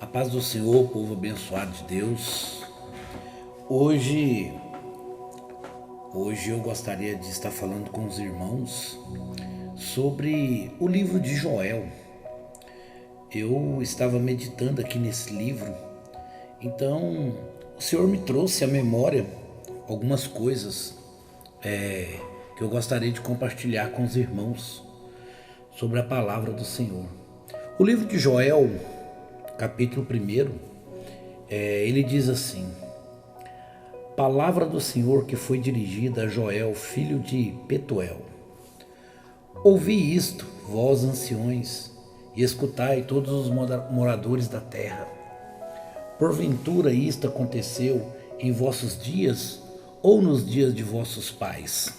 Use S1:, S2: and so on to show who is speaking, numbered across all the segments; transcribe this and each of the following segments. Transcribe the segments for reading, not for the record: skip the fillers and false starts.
S1: A paz do Senhor, povo abençoado de Deus. Hoje eu gostaria de estar falando com os irmãos sobre o livro de Joel. Eu estava meditando aqui nesse livro, então o Senhor me trouxe à memória algumas coisas que eu gostaria de compartilhar com os irmãos sobre a palavra do Senhor. O livro de Joel, capítulo 1, ele diz assim: Palavra do Senhor que foi dirigida a Joel, filho de Petuel. Ouvi isto, vós anciões, e escutai todos os moradores da terra. Porventura isto aconteceu em vossos dias ou nos dias de vossos pais?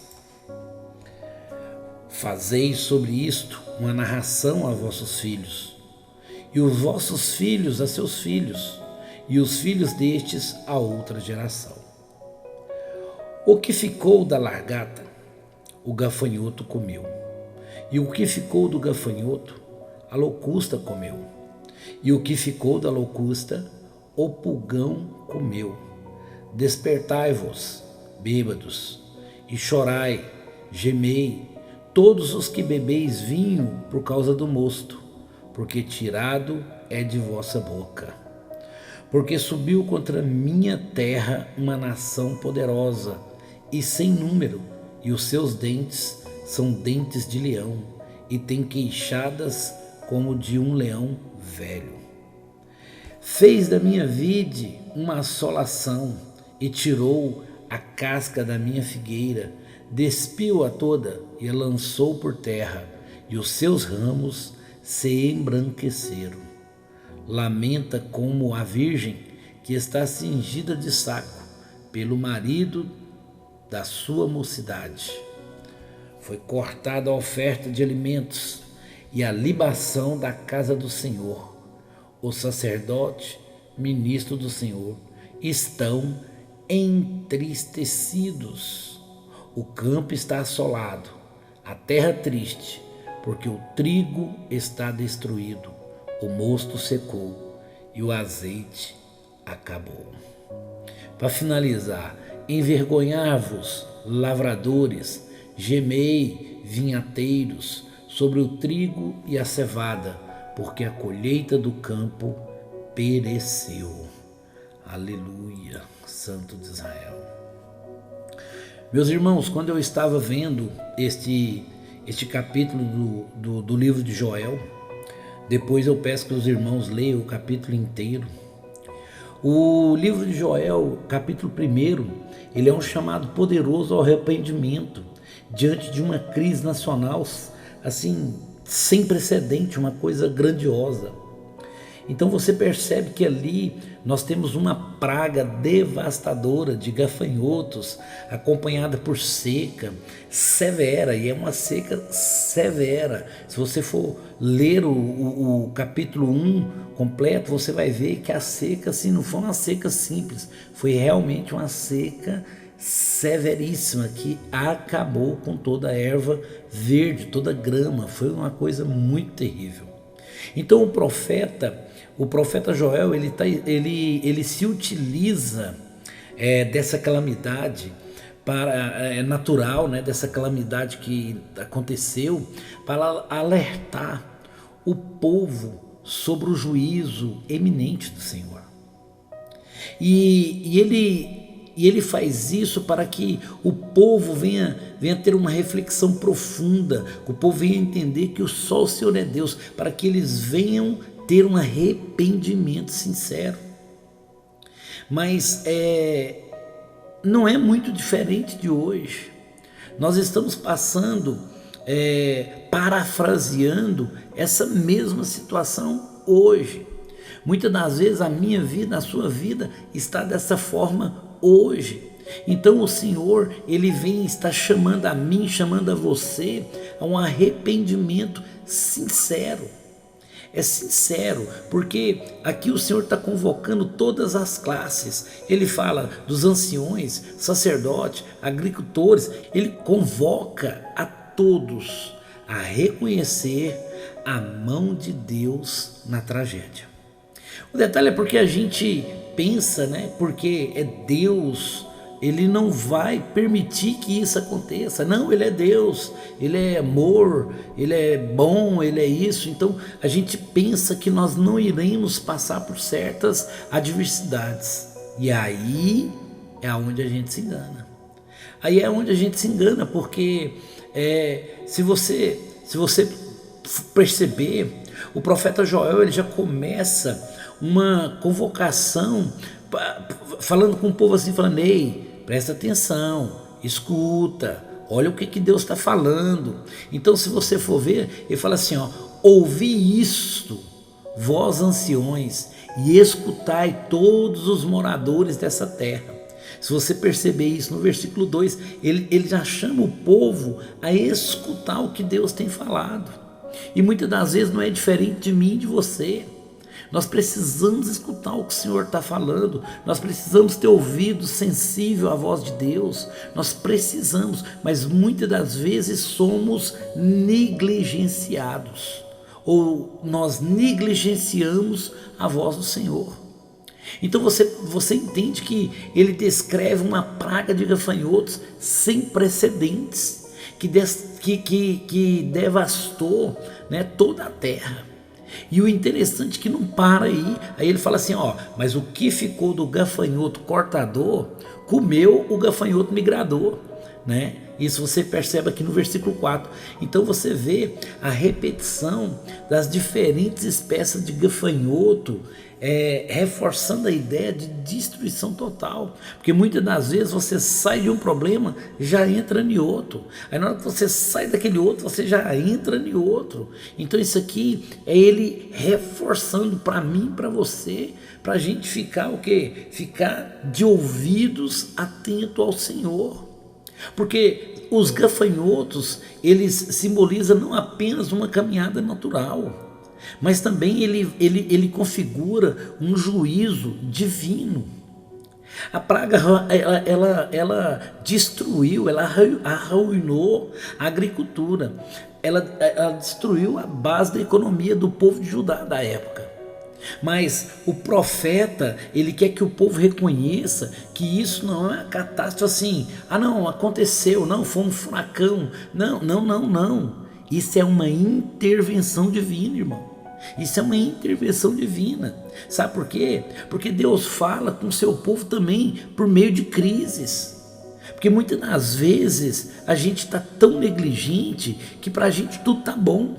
S1: Fazei sobre isto uma narração a vossos filhos, e os vossos filhos a seus filhos, e os filhos destes a outra geração. O que ficou da largata, o gafanhoto comeu, e o que ficou do gafanhoto, a locusta comeu, e o que ficou da locusta, o pulgão comeu. Despertai-vos, bêbados, e chorai, gemei, todos os que bebeis vinho por causa do mosto, porque tirado é de vossa boca. Porque subiu contra minha terra uma nação poderosa e sem número, e os seus dentes são dentes de leão, e tem queixadas como de um leão velho. Fez da minha vide uma assolação, e tirou a casca da minha figueira, despiu-a toda e a lançou por terra, e os seus ramos se embranqueceram. Lamenta como a virgem que está cingida de saco pelo marido da sua mocidade. Foi cortada a oferta de alimentos e a libação da casa do Senhor. O sacerdote, ministro do Senhor, estão entristecidos. O campo está assolado, a terra triste, porque o trigo está destruído, o mosto secou e o azeite acabou. Para finalizar, envergonhar-vos, lavradores, gemei, vinhateiros, sobre o trigo e a cevada, porque a colheita do campo pereceu. Aleluia, Santo de Israel. Meus irmãos, quando eu estava vendo este capítulo do livro de Joel, depois eu peço que os irmãos leiam o capítulo inteiro. O livro de Joel, capítulo 1, ele é um chamado poderoso ao arrependimento diante de uma crise nacional assim sem precedente, uma coisa grandiosa. Então você percebe que ali nós temos uma praga devastadora de gafanhotos, acompanhada por seca severa, e é uma seca severa. Se você for ler o capítulo 1 completo, você vai ver que a seca assim, não foi uma seca simples, foi realmente uma seca severíssima que acabou com toda a erva verde, toda a grama. Foi uma coisa muito terrível. Então o profeta Joel, ele se utiliza dessa calamidade natural, dessa calamidade que aconteceu, para alertar o povo sobre o juízo eminente do Senhor. E ele faz isso para que o povo venha ter uma reflexão profunda, que o povo venha entender que só o Senhor é Deus, para que eles venham ter um arrependimento sincero. Mas não é muito diferente de hoje. Nós estamos passando, parafraseando essa mesma situação hoje. Muitas das vezes a minha vida, a sua vida está dessa forma hoje. Então o Senhor, ele está chamando a mim, chamando a você a um arrependimento sincero. É sincero, porque aqui o Senhor está convocando todas as classes. Ele fala dos anciões, sacerdotes, agricultores. Ele convoca a todos a reconhecer a mão de Deus na tragédia. O detalhe é porque a gente pensa, né? Porque é Deus, Ele não vai permitir que isso aconteça. Não, Ele é Deus, Ele é amor, Ele é bom, Ele é isso. Então a gente pensa que nós não iremos passar por certas adversidades. E aí é onde a gente se engana. Aí é onde a gente se engana, porque se você perceber, o profeta Joel ele já começa uma convocação falando com o povo assim, falando: ei, presta atenção, escuta, olha o que Deus está falando. Então, se você for ver, ele fala assim: ó, ouvi isto, vós anciões, e escutai todos os moradores dessa terra. Se você perceber isso no versículo 2, ele já chama o povo a escutar o que Deus tem falado. E muitas das vezes não é diferente de mim e de você. Nós precisamos escutar o que o Senhor está falando, nós precisamos ter ouvido sensível à voz de Deus, nós precisamos, mas muitas das vezes somos negligenciados, ou nós negligenciamos a voz do Senhor. Então você entende que ele descreve uma praga de gafanhotos sem precedentes, que devastou, né, toda a terra. E o interessante é que não para aí ele fala assim: ó, mas o que ficou do gafanhoto cortador comeu o gafanhoto migrador, né? Isso você percebe aqui no versículo 4. Então você vê a repetição das diferentes espécies de gafanhoto, reforçando a ideia de destruição total, porque muitas das vezes você sai de um problema, já entra em outro, aí na hora que você sai daquele outro, você já entra em outro. Então isso aqui é ele reforçando para mim, para você, para a gente ficar o quê? Ficar de ouvidos atentos ao Senhor, porque os gafanhotos eles simbolizam não apenas uma caminhada natural, mas também ele configura um juízo divino. A praga ela destruiu, ela arruinou a agricultura, ela destruiu a base da economia do povo de Judá da época. Mas o profeta, ele quer que o povo reconheça que isso não é uma catástrofe assim: ah não, aconteceu, não, foi um furacão, não, isso é uma intervenção divina, irmão. Isso é uma intervenção divina. Sabe por quê? Porque Deus fala com o seu povo também por meio de crises. Porque muitas das vezes a gente está tão negligente que para a gente tudo está bom.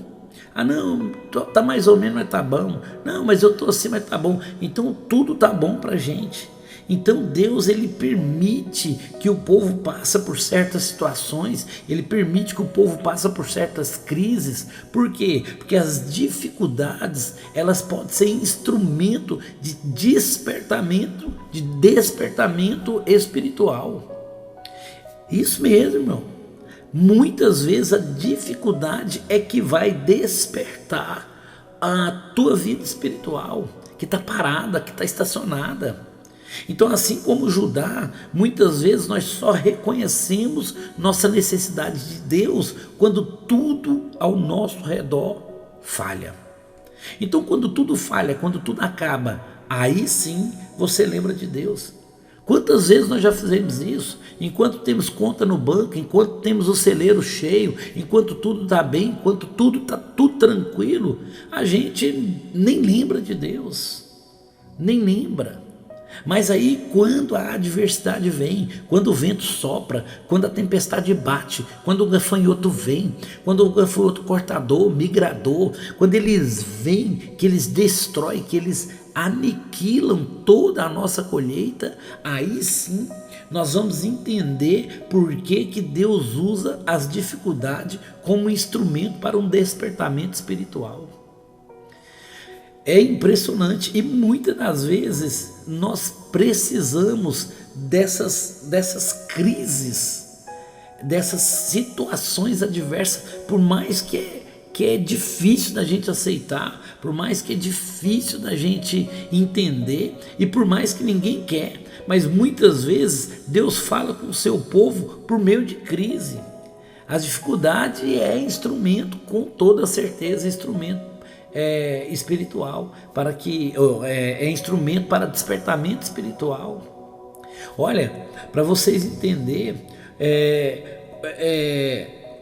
S1: Ah não, tá mais ou menos, mas tá bom. Não, mas eu tô assim, mas tá bom. Então tudo tá bom pra gente. Então Deus ele permite que o povo passe por certas situações, ele permite que o povo passe por certas crises. Por quê? Porque as dificuldades elas podem ser instrumento de despertamento espiritual. Isso mesmo, irmão. Muitas vezes a dificuldade é que vai despertar a tua vida espiritual, que está parada, que está estacionada. Então, assim como Judá, muitas vezes nós só reconhecemos nossa necessidade de Deus quando tudo ao nosso redor falha. Então, quando tudo falha, quando tudo acaba, aí sim você lembra de Deus. Quantas vezes nós já fizemos isso? Enquanto temos conta no banco, enquanto temos o celeiro cheio, enquanto tudo está bem, enquanto tudo está tudo tranquilo, a gente nem lembra de Deus, nem lembra. Mas aí quando a adversidade vem, quando o vento sopra, quando a tempestade bate, quando o gafanhoto vem, quando o gafanhoto cortador, migrador, quando eles vêm, que eles destroem, que eles aniquilam toda a nossa colheita, aí sim nós vamos entender por que Deus usa as dificuldades como instrumento para um despertamento espiritual. É impressionante e muitas das vezes nós precisamos dessas crises, dessas situações adversas, por mais que é difícil da gente aceitar, por mais que é difícil da gente entender e por mais que ninguém quer, mas muitas vezes Deus fala com o seu povo por meio de crise. A dificuldade é instrumento, com toda certeza, instrumento espiritual, para que é instrumento para despertamento espiritual. Olha, para vocês entenderem,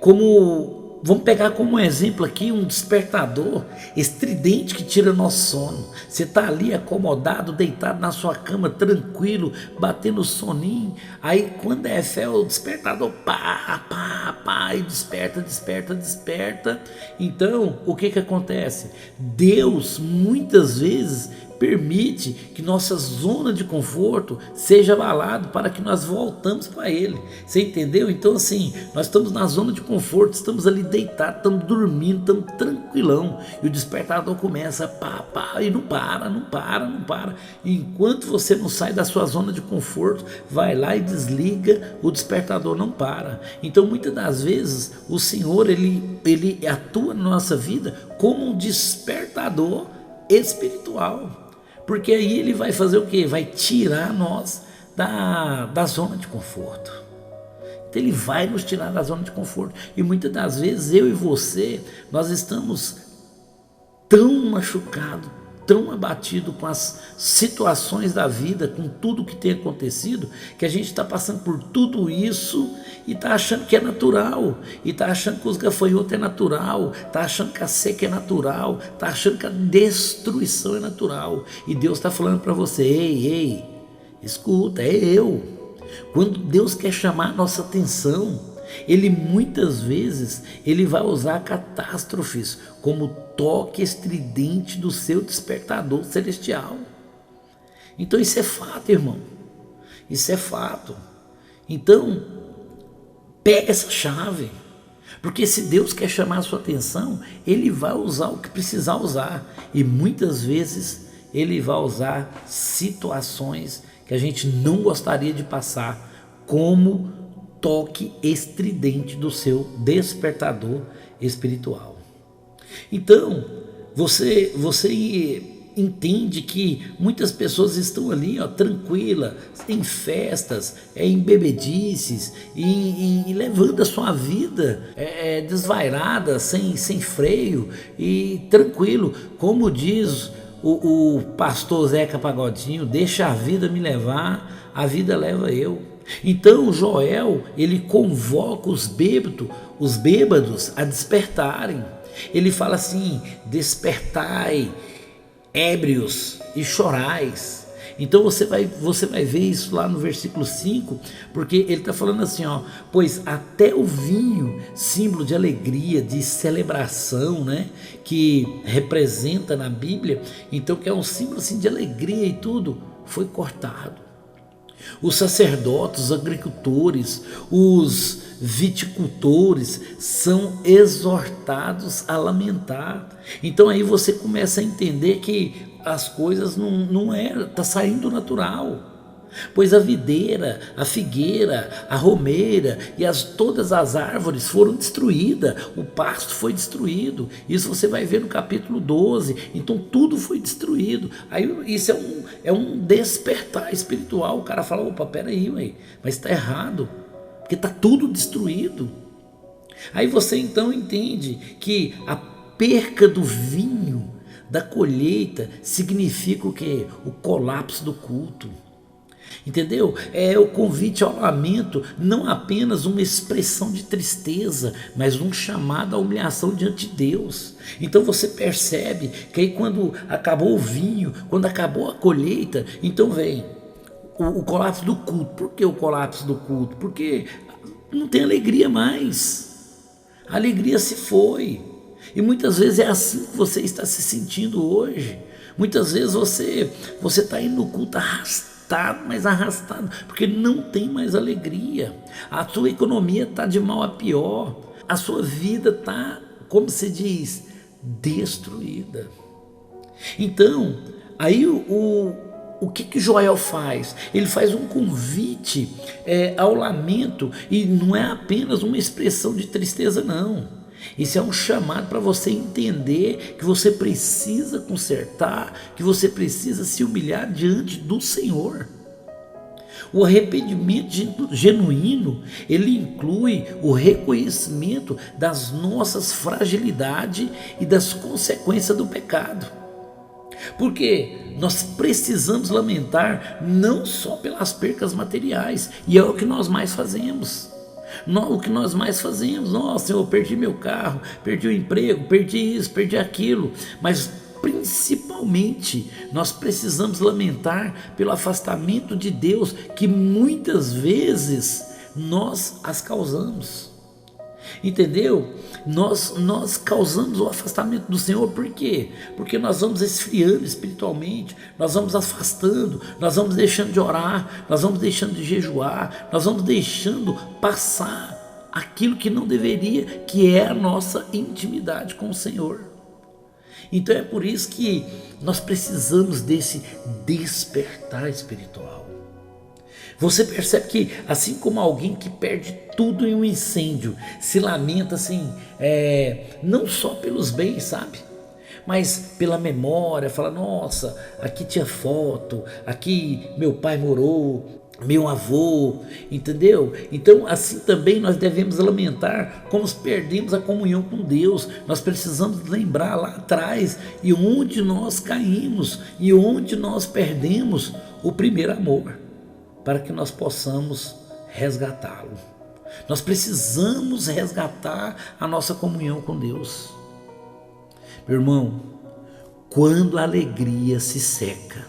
S1: como vamos pegar como exemplo aqui um despertador estridente que tira nosso sono. Você está ali acomodado, deitado na sua cama, tranquilo, batendo soninho. Aí quando é fé, o despertador pá, pá, pá, e desperta, desperta, desperta. Então, o que acontece? Deus muitas vezes permite que nossa zona de conforto seja abalada para que nós voltamos para Ele. Você entendeu? Então assim, nós estamos na zona de conforto, estamos ali deitados, estamos dormindo, estamos tranquilão, e o despertador começa pá, pá, e não para, não para, não para. E enquanto você não sai da sua zona de conforto, vai lá e desliga, o despertador não para. Então muitas das vezes o Senhor ele atua na nossa vida como um despertador espiritual. Porque aí ele vai fazer o quê? Vai tirar nós da zona de conforto. Então ele vai nos tirar da zona de conforto. E muitas das vezes eu e você, nós estamos tão machucados, tão abatidos com as situações da vida, com tudo que tem acontecido, que a gente está passando por tudo isso e está achando que é natural, e está achando que os gafanhotos é natural, está achando que a seca é natural, está achando que a destruição é natural. E Deus está falando para você: ei, escuta, é eu. Quando Deus quer chamar a nossa atenção, Ele muitas vezes ele vai usar catástrofes como toque estridente do seu despertador celestial. Então isso é fato, irmão. Isso é fato. Então pega essa chave, porque se Deus quer chamar a sua atenção, Ele vai usar o que precisar usar, e muitas vezes Ele vai usar situações que a gente não gostaria de passar, como toque estridente do seu despertador espiritual. Então você entende que muitas pessoas estão ali, tranquila, em festas, em bebedices, e levando a sua vida desvairada, sem freio e tranquilo, como diz o pastor Zeca Pagodinho: deixa a vida me levar, a vida leva eu. Então Joel, ele convoca os bêbados a despertarem. Ele fala assim: despertai, ébrios, e chorais. Então você vai ver isso lá no versículo 5, porque ele está falando assim, pois até o vinho, símbolo de alegria, de celebração, né, que representa na Bíblia, então que é um símbolo assim de alegria e tudo, foi cortado. Os sacerdotes, os agricultores, os viticultores são exortados a lamentar. Então aí você começa a entender que as coisas não está saindo do natural. Pois a videira, a figueira, a romeira e todas as árvores foram destruídas, o pasto foi destruído. Isso você vai ver no capítulo 12. Então tudo foi destruído. Aí isso é um despertar espiritual. O cara fala: opa, peraí, mas está errado, porque está tudo destruído. Aí você então entende que a perca do vinho, da colheita, significa o quê? O colapso do culto. Entendeu? É o convite ao lamento, não apenas uma expressão de tristeza, mas um chamado à humilhação diante de Deus. Então você percebe que aí quando acabou o vinho, quando acabou a colheita, então vem o colapso do culto. Por que o colapso do culto? Porque não tem alegria mais, a alegria se foi. E muitas vezes é assim que você está se sentindo hoje. Muitas vezes você está indo no culto arrastado, porque não tem mais alegria. A sua economia está de mal a pior, a sua vida está, como se diz, destruída. Então, aí o que Joel faz? Ele faz um convite ao lamento, e não é apenas uma expressão de tristeza, não. Isso é um chamado para você entender que você precisa consertar, que você precisa se humilhar diante do Senhor. O arrependimento genuíno, ele inclui o reconhecimento das nossas fragilidades e das consequências do pecado. Porque nós precisamos lamentar não só pelas percas materiais, e é o que nós mais fazemos. O que nós mais fazemos, nossa, eu perdi meu carro, perdi o emprego, perdi isso, perdi aquilo, mas principalmente nós precisamos lamentar pelo afastamento de Deus que muitas vezes nós as causamos. Entendeu? Nós causamos o afastamento do Senhor. Por quê? Porque nós vamos esfriando espiritualmente, nós vamos afastando, nós vamos deixando de orar, nós vamos deixando de jejuar, nós vamos deixando passar aquilo que não deveria, que é a nossa intimidade com o Senhor. Então é por isso que nós precisamos desse despertar espiritual. Você percebe que assim como alguém que perde tudo em um incêndio, se lamenta assim, não só pelos bens, sabe? Mas pela memória, fala, nossa, aqui tinha foto, aqui meu pai morou, meu avô, entendeu? Então assim também nós devemos lamentar como perdemos a comunhão com Deus. Nós precisamos lembrar lá atrás e onde nós caímos e onde nós perdemos o primeiro amor, para que nós possamos resgatá-lo. Nós precisamos resgatar a nossa comunhão com Deus. Meu irmão, quando a alegria se seca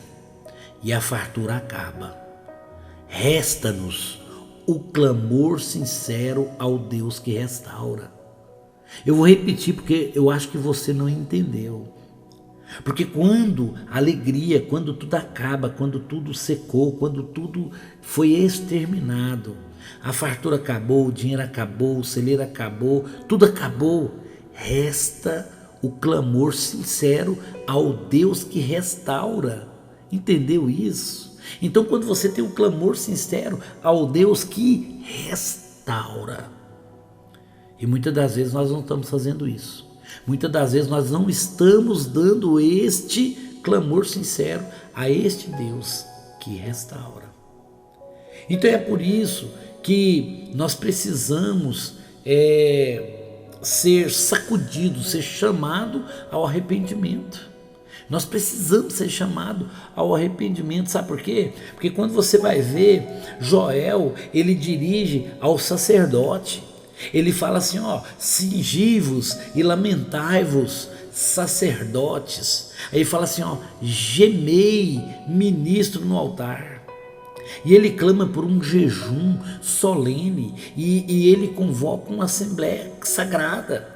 S1: e a fartura acaba, resta-nos o clamor sincero ao Deus que restaura. Eu vou repetir porque eu acho que você não entendeu. Porque quando a alegria, quando tudo acaba, quando tudo secou, quando tudo foi exterminado, a fartura acabou, o dinheiro acabou, o celeiro acabou, tudo acabou, resta o clamor sincero ao Deus que restaura. Entendeu isso? Então quando você tem um clamor sincero ao Deus que restaura, e muitas das vezes nós não estamos fazendo isso. Muitas das vezes nós não estamos dando este clamor sincero a este Deus que restaura. Então é por isso que nós precisamos ser sacudidos, ser chamado ao arrependimento. Nós precisamos ser chamados ao arrependimento, sabe por quê? Porque quando você vai ver, Joel, ele dirige ao sacerdote. Ele fala assim, cingi-vos e lamentai-vos, sacerdotes. Aí ele fala assim, gemei, ministro no altar. E ele clama por um jejum solene e ele convoca uma assembleia sagrada.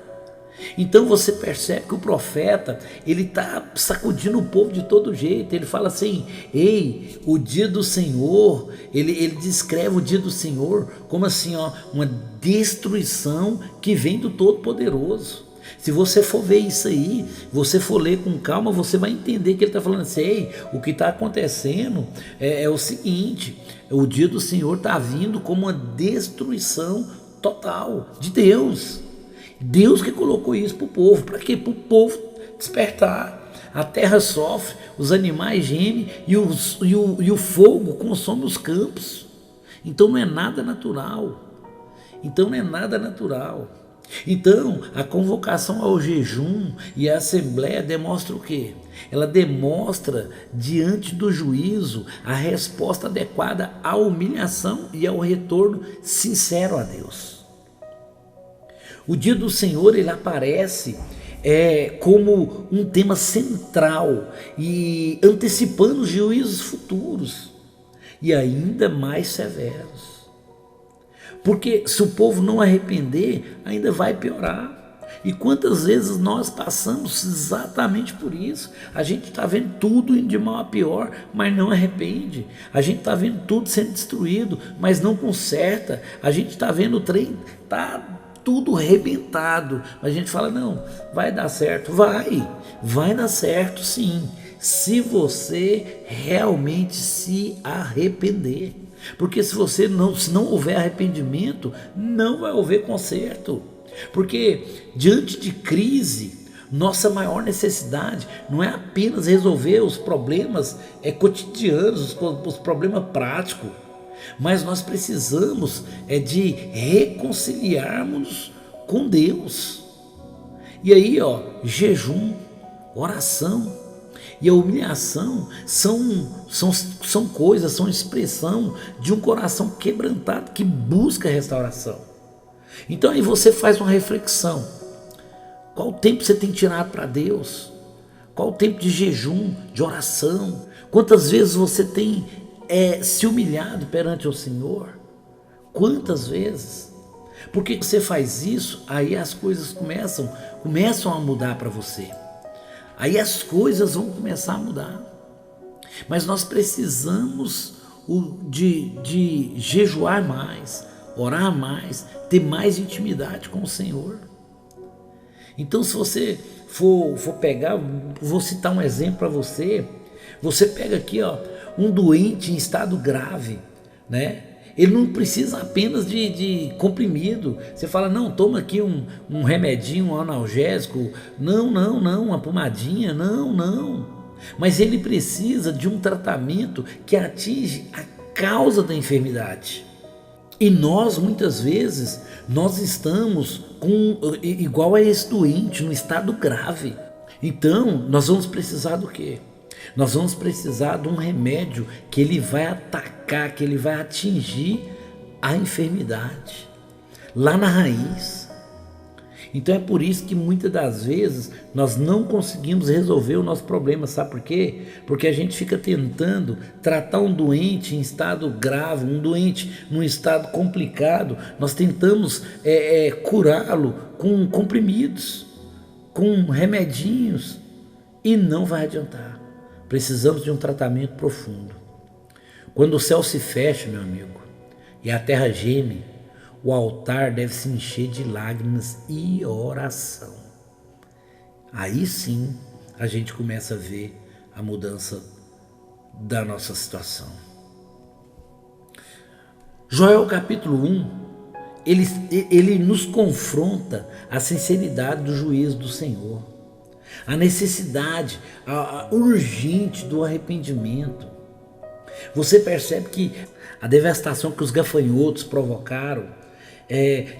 S1: Então você percebe que o profeta, ele está sacudindo o povo de todo jeito. Ele fala assim, ei, o dia do Senhor, ele descreve o dia do Senhor como assim, uma destruição que vem do Todo-Poderoso. Se você for ver isso aí, você for ler com calma, você vai entender que ele está falando assim, ei, o que está acontecendo é o seguinte, o dia do Senhor está vindo como uma destruição total de Deus. Deus que colocou isso para o povo. Para quê? Para o povo despertar. A terra sofre, os animais gemem e o fogo consome os campos. Então não é nada natural. Então a convocação ao jejum e à assembleia demonstra o quê? Ela demonstra diante do juízo a resposta adequada à humilhação e ao retorno sincero a Deus. O dia do Senhor, ele aparece como um tema central e antecipando os juízos futuros e ainda mais severos. Porque se o povo não arrepender, ainda vai piorar. E quantas vezes nós passamos exatamente por isso? A gente está vendo tudo indo de mal a pior, mas não arrepende. A gente está vendo tudo sendo destruído, mas não conserta. A gente está vendo o trem, tudo arrebentado, mas a gente fala, não, vai dar certo, vai dar certo sim, se você realmente se arrepender, porque se não houver arrependimento, não vai haver conserto, porque diante de crise, nossa maior necessidade não é apenas resolver os problemas cotidianos, os problemas práticos, mas nós precisamos de reconciliarmos com Deus. E aí, jejum, oração e a humilhação são coisas, são expressão de um coração quebrantado que busca restauração. Então aí você faz uma reflexão: qual tempo você tem tirado para Deus? Qual o tempo de jejum, de oração? Quantas vezes você tem se humilhado perante o Senhor? Quantas vezes? Porque você faz isso, aí as coisas começam a mudar para você. Aí as coisas vão começar a mudar. Mas nós precisamos de jejuar mais, orar mais, ter mais intimidade com o Senhor. Então, se você for pegar, vou citar um exemplo para você. Você pega aqui, um doente em estado grave, né? Ele não precisa apenas de comprimido. Você fala, não, toma aqui um remedinho, um analgésico. Não, uma pomadinha, não. Mas ele precisa de um tratamento que atinge a causa da enfermidade. E nós, muitas vezes, nós estamos igual a esse doente, num estado grave. Então, nós vamos precisar do quê? Nós vamos precisar de um remédio que ele vai atacar, que ele vai atingir a enfermidade, lá na raiz. Então é por isso que muitas das vezes nós não conseguimos resolver o nosso problema, sabe por quê? Porque a gente fica tentando tratar um doente em estado grave, um doente num estado complicado, nós tentamos curá-lo com comprimidos, com remedinhos, e não vai adiantar. Precisamos de um tratamento profundo. Quando o céu se fecha, meu amigo, e a terra geme, o altar deve se encher de lágrimas e oração. Aí sim a gente começa a ver a mudança da nossa situação. Joel capítulo 1, ele nos confronta a sinceridade do juízo do Senhor, a necessidade urgente do arrependimento. Você percebe que a devastação que os gafanhotos provocaram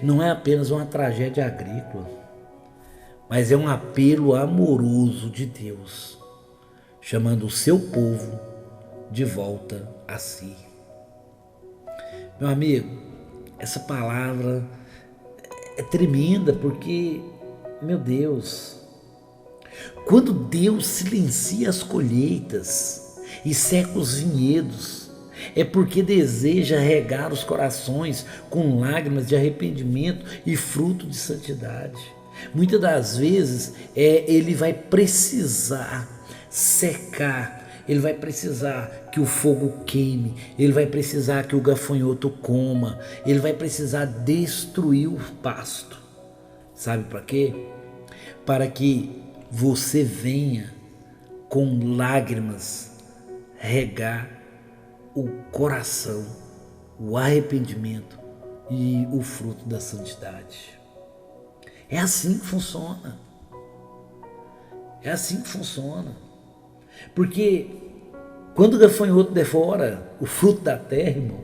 S1: não é apenas uma tragédia agrícola, mas é um apelo amoroso de Deus, chamando o seu povo de volta a si. Meu amigo, essa palavra é tremenda, porque, meu Deus, quando Deus silencia as colheitas e seca os vinhedos, é porque deseja regar os corações com lágrimas de arrependimento e fruto de santidade. Muitas das vezes ele vai precisar secar, ele vai precisar que o fogo queime, ele vai precisar que o gafanhoto coma, ele vai precisar destruir o pasto. Sabe para quê? Para que você venha com lágrimas regar o coração, o arrependimento e o fruto da santidade. É assim que funciona. É assim que funciona. Porque quando o gafanhoto devora o fruto da terra, irmão,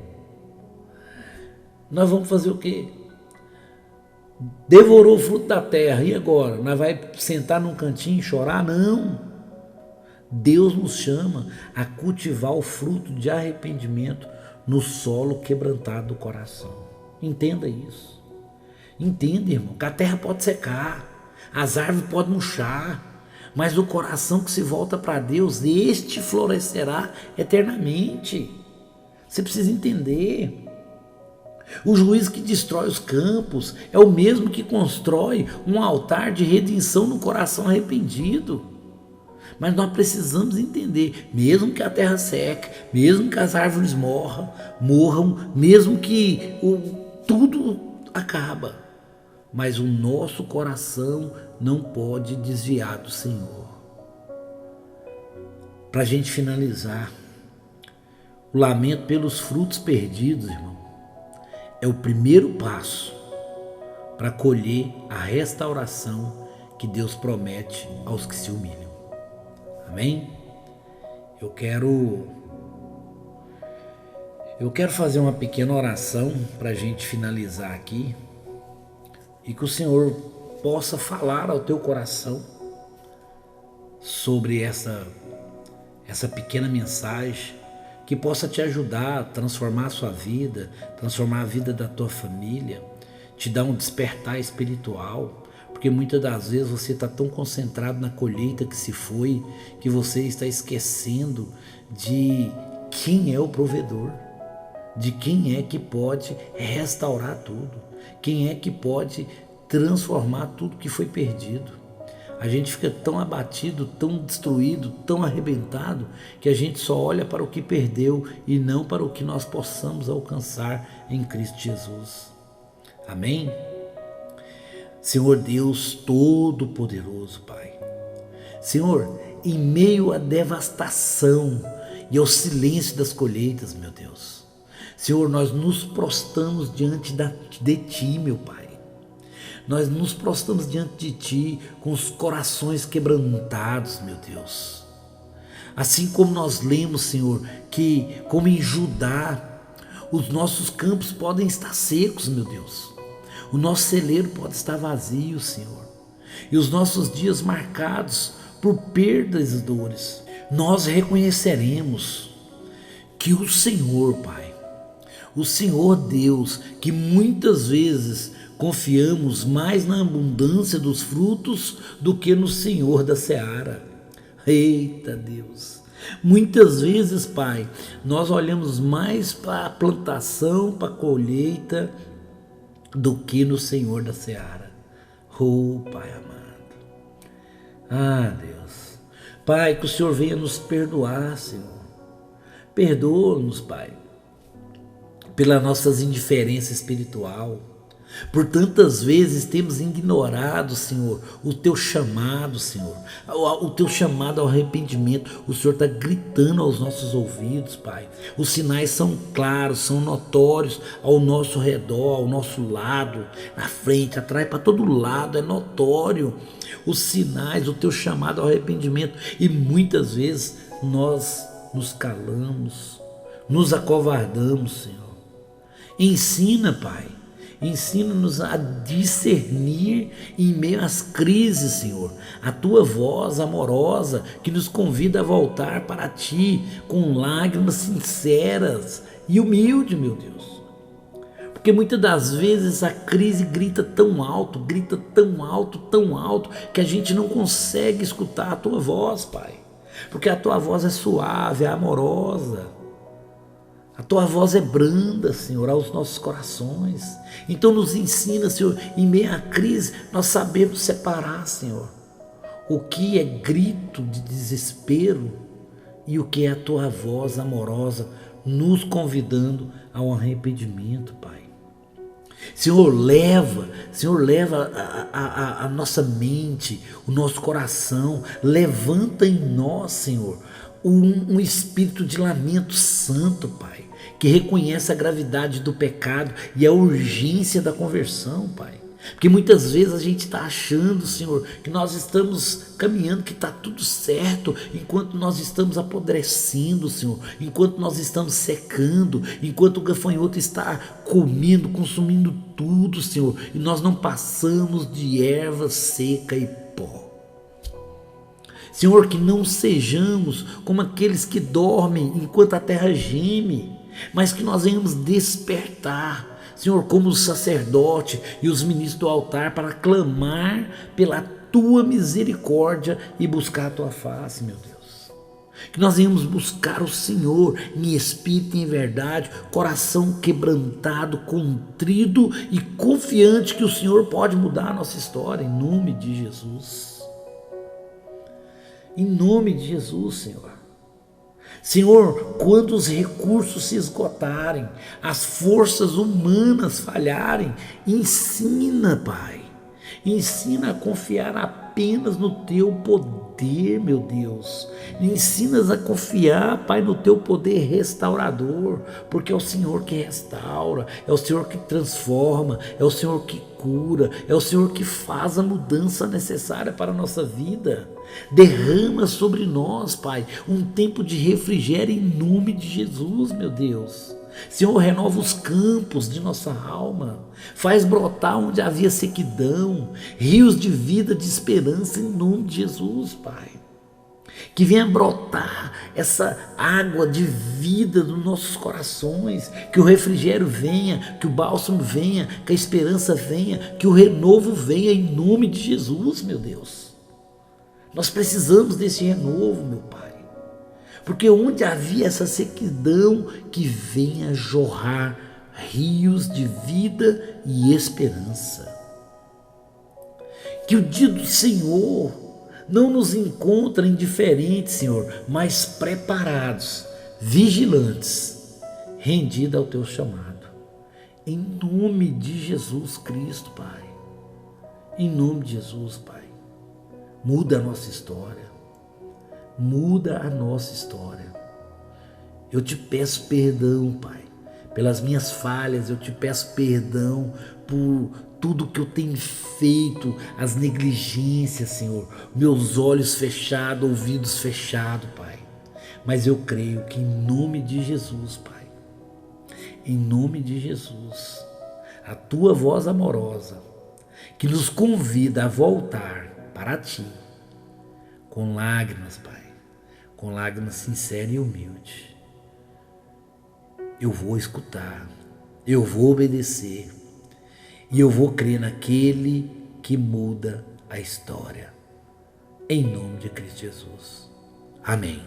S1: nós vamos fazer o quê? Devorou o fruto da terra, e agora? Nós vamos sentar num cantinho e chorar? Não. Deus nos chama a cultivar o fruto de arrependimento no solo quebrantado do coração. Entenda isso. Entenda, irmão, que a terra pode secar, as árvores podem murchar, mas o coração que se volta para Deus, este florescerá eternamente. Você precisa entender. O juiz que destrói os campos é o mesmo que constrói um altar de redenção no coração arrependido. Mas nós precisamos entender, mesmo que a terra seque, mesmo que as árvores morram, mesmo que tudo acaba, mas o nosso coração não pode desviar do Senhor. Para a gente finalizar, o lamento pelos frutos perdidos, irmão, é o primeiro passo para colher a restauração que Deus promete aos que se humilham. Amém? Eu Eu quero fazer uma pequena oração para a gente finalizar aqui e que o Senhor possa falar ao teu coração sobre essa pequena mensagem que possa te ajudar a transformar a sua vida, transformar a vida da tua família, te dar um despertar espiritual, porque muitas das vezes você está tão concentrado na colheita que se foi, que você está esquecendo de quem é o provedor, de quem é que pode restaurar tudo, quem é que pode transformar tudo que foi perdido. A gente fica tão abatido, tão destruído, tão arrebentado, que a gente só olha para o que perdeu e não para o que nós possamos alcançar em Cristo Jesus. Amém? Senhor Deus Todo-Poderoso, Pai. Senhor, em meio à devastação e ao silêncio das colheitas, meu Deus, Senhor, nós nos prostramos diante de Ti, meu Pai. Nós nos prostramos diante de Ti com os corações quebrantados, meu Deus. Assim como nós lemos, Senhor, que como em Judá, os nossos campos podem estar secos, meu Deus. O nosso celeiro pode estar vazio, Senhor. E os nossos dias marcados por perdas e dores. Nós reconheceremos que o Senhor, Pai, o Senhor Deus, que muitas vezes confiamos mais na abundância dos frutos do que no Senhor da seara. Eita Deus! Muitas vezes, Pai, nós olhamos mais para a plantação, para a colheita, do que no Senhor da seara. Oh, Pai amado. Ah, Deus. Pai, que o Senhor venha nos perdoar, Senhor. Perdoa-nos, Pai, pela nossa indiferença espiritual. Por tantas vezes temos ignorado, Senhor, o Teu chamado, Senhor, o Teu chamado ao arrependimento. O Senhor está gritando aos nossos ouvidos, Pai. Os sinais são claros, são notórios ao nosso redor, ao nosso lado, na frente, atrás, para todo lado, é notório os sinais, o Teu chamado ao arrependimento. E muitas vezes nós nos calamos, nos acovardamos, Senhor. Ensina, Pai. Ensina-nos a discernir em meio às crises, Senhor, a Tua voz amorosa que nos convida a voltar para Ti com lágrimas sinceras e humildes, meu Deus. Porque muitas das vezes a crise grita tão alto, tão alto, que a gente não consegue escutar a Tua voz, Pai. Porque a Tua voz é suave, é amorosa. A Tua voz é branda, Senhor, aos nossos corações. Então nos ensina, Senhor, em meio à crise, nós sabemos separar, Senhor, o que é grito de desespero e o que é a Tua voz amorosa, nos convidando ao arrependimento, Pai. Senhor, leva a nossa mente, o nosso coração, levanta em nós, Senhor, um espírito de lamento santo, Pai, que reconhece a gravidade do pecado e a urgência da conversão, Pai. Porque muitas vezes a gente está achando, Senhor, que nós estamos caminhando, que está tudo certo, enquanto nós estamos apodrecendo, Senhor, enquanto nós estamos secando, enquanto o gafanhoto está comendo, consumindo tudo, Senhor, e nós não passamos de erva seca e pó. Senhor, que não sejamos como aqueles que dormem enquanto a terra geme, mas que nós venhamos despertar, Senhor, como o sacerdote e os ministros do altar, para clamar pela Tua misericórdia e buscar a Tua face, meu Deus. Que nós venhamos buscar o Senhor em espírito e em verdade, coração quebrantado, contrito e confiante que o Senhor pode mudar a nossa história, em nome de Jesus. Em nome de Jesus, Senhor. Senhor, quando os recursos se esgotarem, as forças humanas falharem, ensina, Pai. Ensina a confiar apenas no Teu poder, meu Deus. Ensina-nos a confiar, Pai, no Teu poder restaurador, porque é o Senhor que restaura, é o Senhor que transforma, é o Senhor que cura, é o Senhor que faz a mudança necessária para a nossa vida. Derrama sobre nós, Pai, um tempo de refrigério em nome de Jesus, meu Deus. Senhor, renova os campos de nossa alma, faz brotar onde havia sequidão, rios de vida, de esperança, em nome de Jesus, Pai. Que venha brotar essa água de vida dos nossos corações, que o refrigério venha, que o bálsamo venha, que a esperança venha, que o renovo venha em nome de Jesus, meu Deus. Nós precisamos desse renovo, meu Pai. Porque onde havia essa sequidão, que venha jorrar rios de vida e esperança. Que o dia do Senhor não nos encontre indiferentes, Senhor, mas preparados, vigilantes, rendidos ao teu chamado. Em nome de Jesus Cristo, Pai. Em nome de Jesus, Pai. Muda a nossa história. Muda a nossa história. Eu te peço perdão, Pai, pelas minhas falhas. Eu te peço perdão por tudo que eu tenho feito, as negligências, Senhor, meus olhos fechados, ouvidos fechados, Pai. Mas eu creio que em nome de Jesus, Pai, em nome de Jesus, a tua voz amorosa, que nos convida a voltar para ti, com lágrimas, Pai, com lágrimas sinceras e humildes. Eu vou escutar, eu vou obedecer e eu vou crer naquele que muda a história. Em nome de Cristo Jesus. Amém.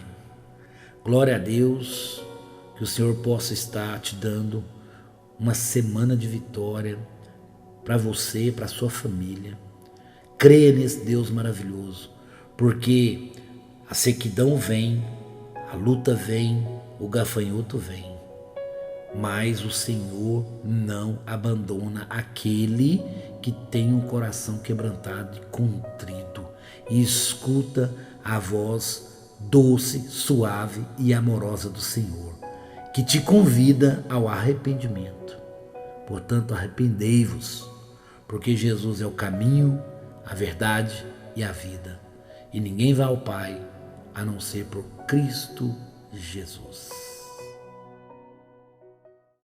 S1: Glória a Deus, que o Senhor possa estar te dando uma semana de vitória para você, para a sua família. Creia nesse Deus maravilhoso, porque a sequidão vem, a luta vem, o gafanhoto vem, mas o Senhor não abandona aquele que tem um coração quebrantado e contrito e escuta a voz doce, suave e amorosa do Senhor, que te convida ao arrependimento. Portanto, arrependei-vos, porque Jesus é o caminho, a verdade e a vida, e ninguém vai ao Pai a não ser por Cristo Jesus.